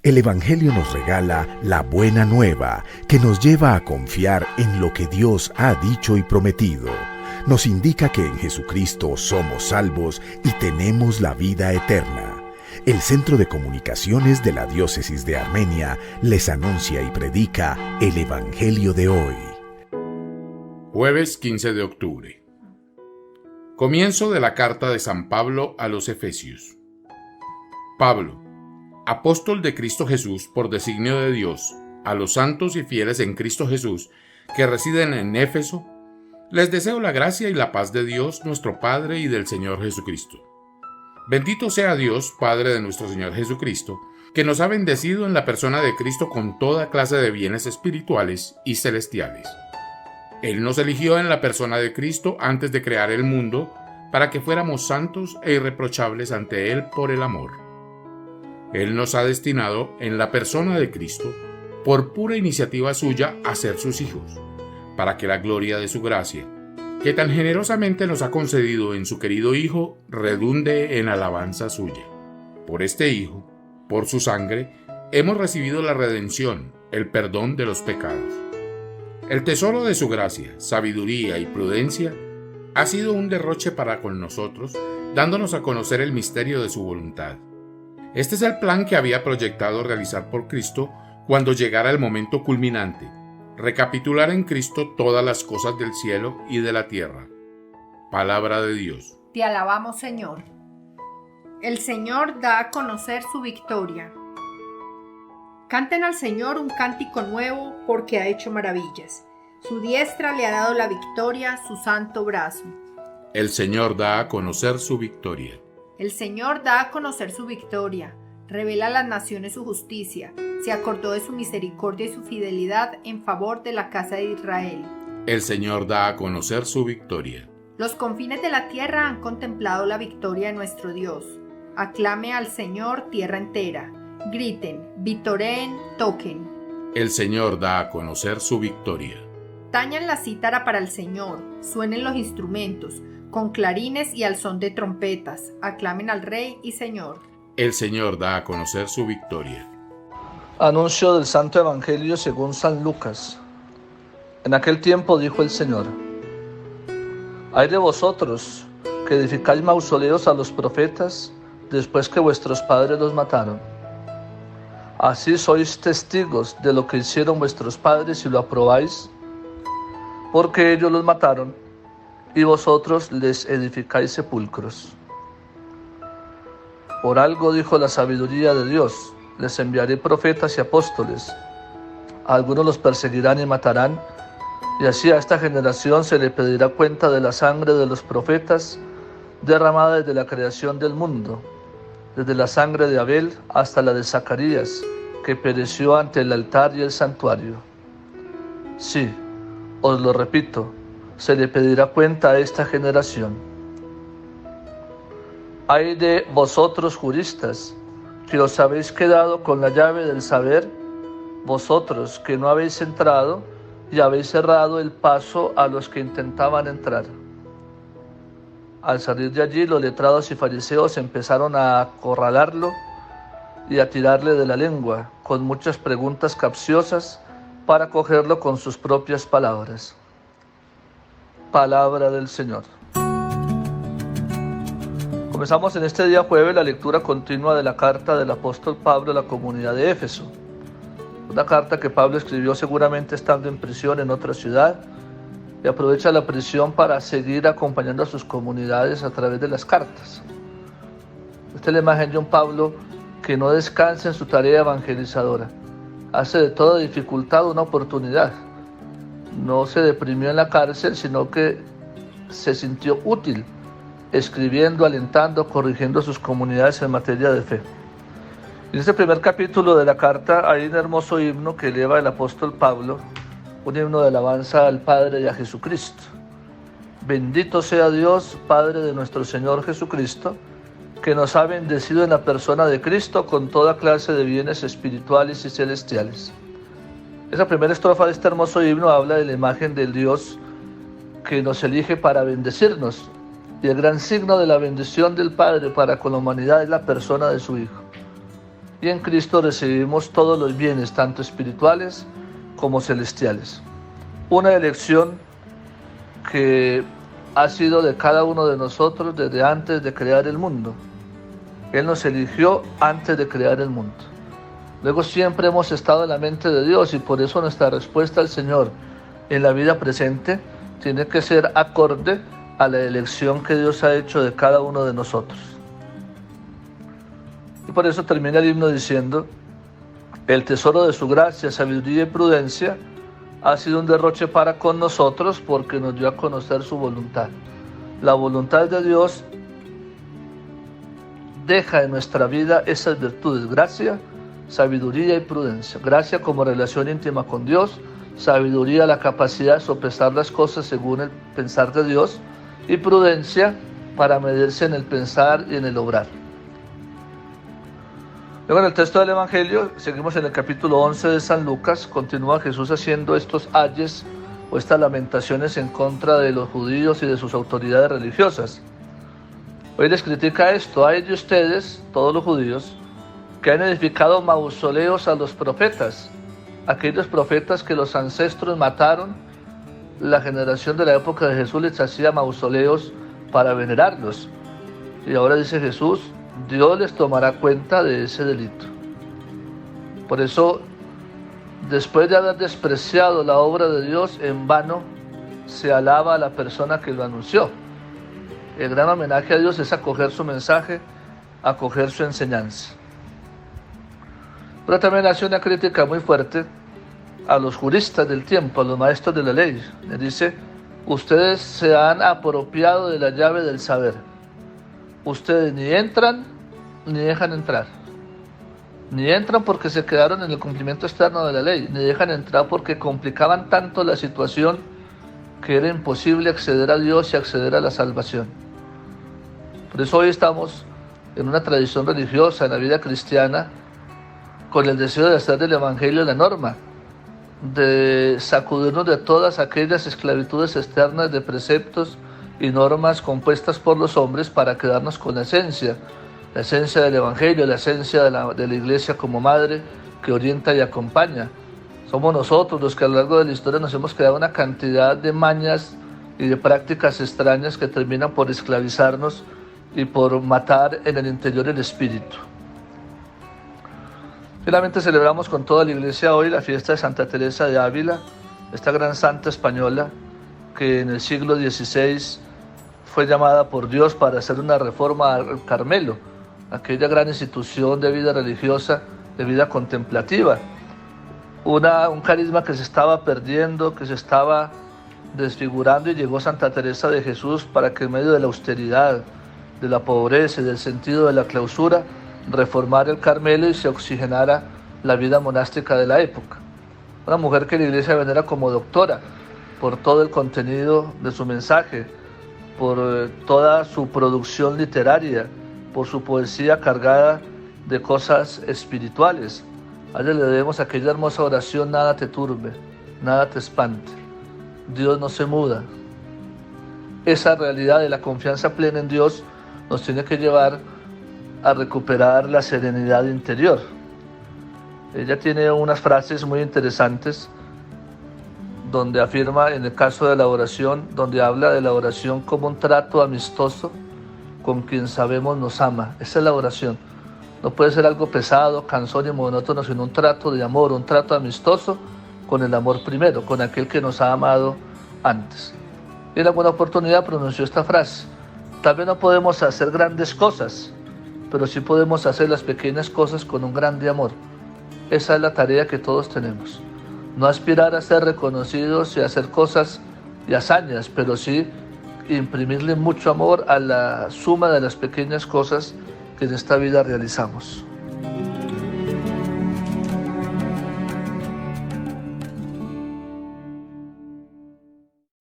El Evangelio nos regala la buena nueva que nos lleva a confiar en lo que Dios ha dicho y prometido. Nos indica que en Jesucristo somos salvos y tenemos la vida eterna. El Centro de Comunicaciones de la Diócesis de Armenia les anuncia y predica el Evangelio de hoy. Jueves 15 de octubre. Comienzo de la carta de San Pablo a los Efesios. Pablo, apóstol de Cristo Jesús por designio de Dios, a los santos y fieles en Cristo Jesús que residen en Éfeso, les deseo la gracia y la paz de Dios nuestro Padre y del Señor Jesucristo. Bendito sea Dios, Padre de nuestro Señor Jesucristo, que nos ha bendecido en la persona de Cristo con toda clase de bienes espirituales y celestiales. Él nos eligió en la persona de Cristo antes de crear el mundo para que fuéramos santos e irreprochables ante Él por el amor. Él nos ha destinado en la persona de Cristo, por pura iniciativa suya, a ser sus hijos, para que la gloria de su gracia, que tan generosamente nos ha concedido en su querido Hijo, redunde en alabanza suya. Por este Hijo, por su sangre, hemos recibido la redención, el perdón de los pecados. El tesoro de su gracia, sabiduría y prudencia ha sido un derroche para con nosotros, dándonos a conocer el misterio de su voluntad. Este es el plan que había proyectado realizar por Cristo cuando llegara el momento culminante, recapitular en Cristo todas las cosas del cielo y de la tierra. Palabra de Dios. Te alabamos, Señor. El Señor da a conocer su victoria. Canten al Señor un cántico nuevo porque ha hecho maravillas. Su diestra le ha dado la victoria, su santo brazo. El Señor da a conocer su victoria. El Señor da a conocer su victoria, revela a las naciones su justicia, se acordó de su misericordia y su fidelidad en favor de la casa de Israel. El Señor da a conocer su victoria. Los confines de la tierra han contemplado la victoria de nuestro Dios. Aclame al Señor tierra entera. Griten, vitoreen, toquen. El Señor da a conocer su victoria. Tañan la cítara para el Señor, suenen los instrumentos, con clarines y al son de trompetas, aclamen al Rey y Señor. El Señor da a conocer su victoria. Anuncio del Santo Evangelio según San Lucas. En aquel tiempo dijo el Señor: Ay de vosotros, que edificáis mausoleos a los profetas, después que vuestros padres los mataron. Así sois testigos de lo que hicieron vuestros padres y lo aprobáis, porque ellos los mataron, y vosotros les edificáis sepulcros. Por algo dijo la sabiduría de Dios: les enviaré profetas y apóstoles. Algunos los perseguirán y matarán, y así a esta generación se le pedirá cuenta de la sangre de los profetas derramada desde la creación del mundo, desde la sangre de Abel hasta la de Zacarías, que pereció ante el altar y el santuario. Sí, os lo repito, se le pedirá cuenta a esta generación. Ay de vosotros juristas, que os habéis quedado con la llave del saber, vosotros que no habéis entrado y habéis cerrado el paso a los que intentaban entrar. Al salir de allí, los letrados y fariseos empezaron a acorralarlo y a tirarle de la lengua con muchas preguntas capciosas para cogerlo con sus propias palabras. Palabra del Señor. Comenzamos en este día jueves la lectura continua de la carta del apóstol Pablo a la comunidad de Éfeso. Una carta que Pablo escribió seguramente estando en prisión en otra ciudad y aprovecha la prisión para seguir acompañando a sus comunidades a través de las cartas. Esta es la imagen de un Pablo que no descansa en su tarea evangelizadora. Hace de toda dificultad una oportunidad. No se deprimió en la cárcel, sino que se sintió útil, escribiendo, alentando, corrigiendo a sus comunidades en materia de fe. En este primer capítulo de la carta hay un hermoso himno que eleva el apóstol Pablo, un himno de alabanza al Padre y a Jesucristo. Bendito sea Dios, Padre de nuestro Señor Jesucristo, que nos ha bendecido en la persona de Cristo con toda clase de bienes espirituales y celestiales. Esa primera estrofa de este hermoso himno habla de la imagen del Dios que nos elige para bendecirnos, y el gran signo de la bendición del Padre para con la humanidad es la persona de su Hijo. y en Cristo recibimos todos los bienes, tanto espirituales como celestiales. Una elección que ha sido de cada uno de nosotros desde antes de crear el mundo. Él nos eligió antes de crear el mundo. Luego siempre hemos estado en la mente de Dios y por eso nuestra respuesta al Señor en la vida presente tiene que ser acorde a la elección que Dios ha hecho de cada uno de nosotros. Y por eso termina el himno diciendo: el tesoro de su gracia, sabiduría y prudencia ha sido un derroche para con nosotros porque nos dio a conocer su voluntad. La voluntad de Dios deja en nuestra vida esas virtudes: gracia, sabiduría y prudencia. Gracia como relación íntima con Dios, sabiduría, la capacidad de sopesar las cosas según el pensar de Dios, y prudencia para medirse en el pensar y en el obrar. Luego en el texto del Evangelio, seguimos en el capítulo 11 de San Lucas, continúa Jesús haciendo estos ayes o estas lamentaciones en contra de los judíos y de sus autoridades religiosas. Hoy les critica esto: hay de ustedes, todos los judíos, que han edificado mausoleos a los profetas, aquellos profetas que los ancestros mataron. La generación de la época de Jesús les hacía mausoleos para venerarlos. Y ahora dice Jesús: Dios les tomará cuenta de ese delito. Por eso, después de haber despreciado la obra de Dios, en vano se alaba a la persona que lo anunció. El gran homenaje a Dios es acoger su mensaje, acoger su enseñanza. Pero también hace una crítica muy fuerte a los juristas del tiempo, a los maestros de la ley. Les dice: ustedes se han apropiado de la llave del saber. Ustedes ni entran ni dejan entrar. Ni entran porque se quedaron en el cumplimiento externo de la ley, ni dejan entrar porque complicaban tanto la situación que era imposible acceder a Dios y acceder a la salvación. Por eso hoy estamos en una tradición religiosa, en la vida cristiana, con el deseo de hacer del Evangelio la norma, de sacudirnos de todas aquellas esclavitudes externas de preceptos y normas compuestas por los hombres para quedarnos con la esencia del Evangelio, la esencia de la Iglesia como madre que orienta y acompaña. Somos nosotros los que a lo largo de la historia nos hemos creado una cantidad de mañas y de prácticas extrañas que terminan por esclavizarnos y por matar en el interior el espíritu. Finalmente celebramos con toda la Iglesia hoy la fiesta de Santa Teresa de Ávila, esta gran santa española que en el siglo XVI fue llamada por Dios para hacer una reforma al Carmelo, aquella gran institución de vida religiosa, de vida contemplativa. Un carisma que se estaba perdiendo, que se estaba desfigurando, y llegó Santa Teresa de Jesús para que en medio de la austeridad, de la pobreza y del sentido de la clausura, reformara el Carmelo y se oxigenara la vida monástica de la época. Una mujer que la Iglesia venera como doctora por todo el contenido de su mensaje, por toda su producción literaria, por su poesía cargada de cosas espirituales. A ella le debemos aquella hermosa oración: nada te turbe, nada te espante, Dios no se muda. Esa realidad de la confianza plena en Dios nos tiene que llevar a recuperar la serenidad interior. Ella tiene unas frases muy interesantes donde afirma, en el caso de la oración, donde habla de la oración como un trato amistoso con quien sabemos nos ama. Esa es la oración. No puede ser algo pesado, cansón y monótono, sino un trato de amor, un trato amistoso con el amor primero, con aquel que nos ha amado antes. Y en alguna oportunidad pronunció esta frase: tal vez no podemos hacer grandes cosas, pero sí podemos hacer las pequeñas cosas con un grande amor. Esa es la tarea que todos tenemos. No aspirar a ser reconocidos y hacer cosas y hazañas, pero sí imprimirle mucho amor a la suma de las pequeñas cosas que en esta vida realizamos.